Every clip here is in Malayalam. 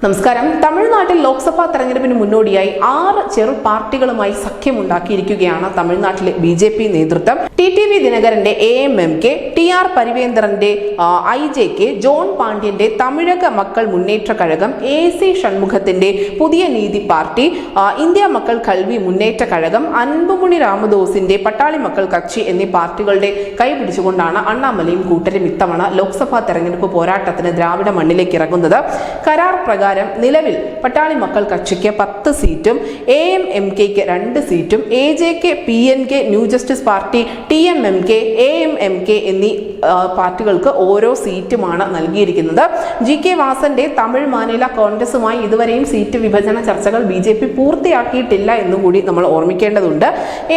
നമസ്കാരം. തമിഴ്നാട്ടിൽ ലോക്സഭാ തെരഞ്ഞെടുപ്പിന് മുന്നോടിയായി 6 ചെറു പാർട്ടികളുമായി സഖ്യമുണ്ടാക്കിയിരിക്കുകയാണ് തമിഴ്നാട്ടിലെ BJP നേതൃത്വം. TTV ദിനകരന്റെ AMMK, TR പരിവേന്ദ്രന്റെ IJK, ജോൺ പാണ്ഡ്യന്റെ തമിഴക മക്കൾ മുന്നേറ്റ കഴകം, AC ഷൺമുഖത്തിന്റെ പുതിയ നീതി പാർട്ടി, ഇന്ത്യ മക്കൾ കൽവി മുന്നേറ്റ കഴകം, അൻപുമണി രാമദോസിന്റെ പട്ടാളി മക്കൾ കക്ഷി എന്നീ പാർട്ടികളുടെ കൈപിടിച്ചുകൊണ്ടാണ് അണ്ണാമലയും കൂട്ടരും ഇത്തവണ ലോക്സഭാ തെരഞ്ഞെടുപ്പ് പോരാട്ടത്തിന് ദ്രാവിഡ മണ്ണിലേക്ക് ഇറങ്ങുന്നത്. കരാർ പ്രകാരം നിലവിൽ പട്ടാളി മക്കൾ കക്ഷിക്ക് 10 സീറ്റും AMMKക്ക് 2 സീറ്റും AJK, PNK, new justice party, TMMK, AMMK എന്നീ പാർട്ടികൾക്ക് ഓരോ സീറ്റുമാണ് നൽകിയിരിക്കുന്നത്. GK വാസന്റെ തമിഴ് മാനില കോൺഗ്രസുമായി ഇതുവരെയും സീറ്റ് വിഭജന ചർച്ചകൾ BJP പൂർത്തിയാക്കിയിട്ടില്ല എന്നുകൂടി നമ്മൾ ഓർമ്മിക്കേണ്ടതുണ്ട്.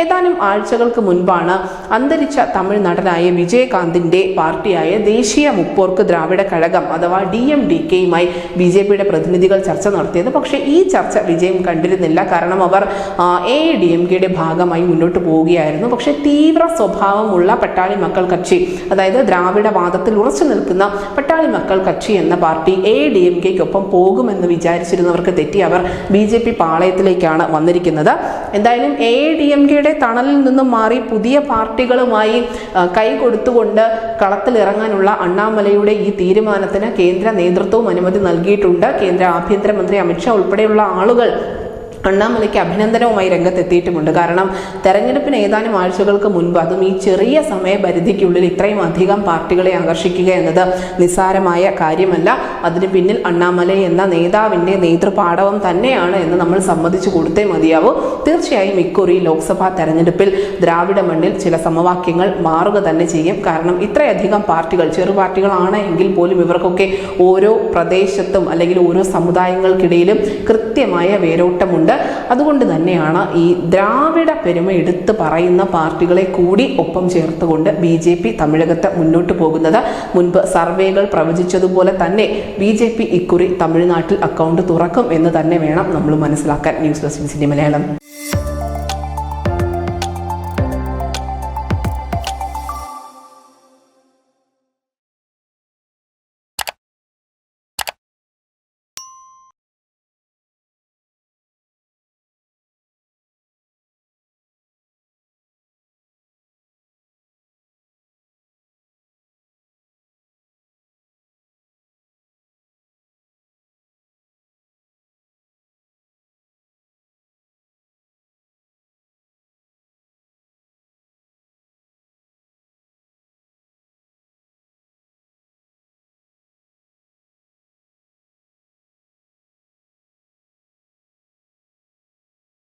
ഏതാനും ആഴ്ചകൾക്ക് മുൻപാണ് അന്തരിച്ച തമിഴ് നടനായ വിജയകാന്തിന്റെ പാർട്ടിയായ ദേശീയ മുപ്പോർക്ക് ദ്രാവിഡ കഴകം അഥവാ DMDKയുമായി BJPയുടെ പ്രതിനിധികൾ ചർച്ച നടത്തിയത്. പക്ഷേ ഈ ചർച്ച വിജയം കണ്ടിരുന്നില്ല. കാരണം അവർ AIADMKയുടെ ഭാഗമായി മുന്നോട്ട് പോവുകയായിരുന്നു. പക്ഷേ തീവ്ര സ്വഭാവമുള്ള പട്ടാളി മക്കൾ കക്ഷി, അതായത് ദ്രാവിഡ വാദത്തിൽ ഉറച്ചു നിൽക്കുന്ന പട്ടാളി മക്കൾ കക്ഷി എന്ന പാർട്ടി AIADMKയ്ക്കൊപ്പം പോകുമെന്ന് വിചാരിച്ചിരുന്നവർക്ക് തെറ്റി അവർ BJP പാളയത്തിലേക്കാണ് വന്നിരിക്കുന്നത്. എന്തായാലും AIADMKയുടെ തണലിൽ നിന്നും മാറി പുതിയ പാർട്ടികളുമായി കൈ കൊടുത്തുകൊണ്ട് കളത്തിലിറങ്ങാനുള്ള അണ്ണാമലയുടെ ഈ തീരുമാനത്തിന് കേന്ദ്ര നേതൃത്വവും അനുമതി നൽകിയിട്ടുണ്ട്. കേന്ദ്ര ആഭ്യന്തരമന്ത്രി അമിത്ഷാ ഉൾപ്പെടെയുള്ള ആളുകൾ അണ്ണാമലയ്ക്ക് അഭിനന്ദനവുമായി രംഗത്തെത്തിയിട്ടുമുണ്ട്. കാരണം തെരഞ്ഞെടുപ്പിന് ഏതാനും ആഴ്ചകൾക്ക് മുൻപ്, അതും ഈ ചെറിയ സമയപരിധിക്കുള്ളിൽ ഇത്രയും അധികം പാർട്ടികളെ ആകർഷിക്കുക എന്നത് നിസ്സാരമായ കാര്യമല്ല. അതിന് പിന്നിൽ അണ്ണാമല എന്ന നേതാവിൻ്റെ നേതൃപാടവം തന്നെയാണ് എന്ന് നമ്മൾ സമ്മതിച്ചു കൊടുത്തേ മതിയാവൂ. തീർച്ചയായും ഇക്കുറി ലോക്സഭാ തെരഞ്ഞെടുപ്പിൽ ദ്രാവിഡ മണ്ണിൽ ചില സമവാക്യങ്ങൾ മാറുക തന്നെ ചെയ്യും. കാരണം ഇത്രയധികം പാർട്ടികൾ, ചെറു പാർട്ടികളാണ് എങ്കിൽ പോലും ഇവർക്കൊക്കെ ഓരോ പ്രദേശത്തും അല്ലെങ്കിൽ ഓരോ സമുദായങ്ങൾക്കിടയിലും കൃത്യമായ വേരോട്ടമുണ്ട്. അതുകൊണ്ട് തന്നെയാണ് ഈ ദ്രാവിഡ പെരുമ എടുത്ത് പറയുന്ന പാർട്ടികളെ കൂടി ഒപ്പം ചേർത്തുകൊണ്ട് BJP തമിഴകത്ത് മുന്നോട്ട് പോകുന്നത്. മുൻപ് സർവേകൾ പ്രവചിച്ചതുപോലെ തന്നെ BJP ഇക്കുറി തമിഴ്നാട്ടിൽ അക്കൗണ്ട് തുറക്കും എന്ന് തന്നെ വേണം നമ്മൾ മനസ്സിലാക്കാൻ. News desk Malayalam.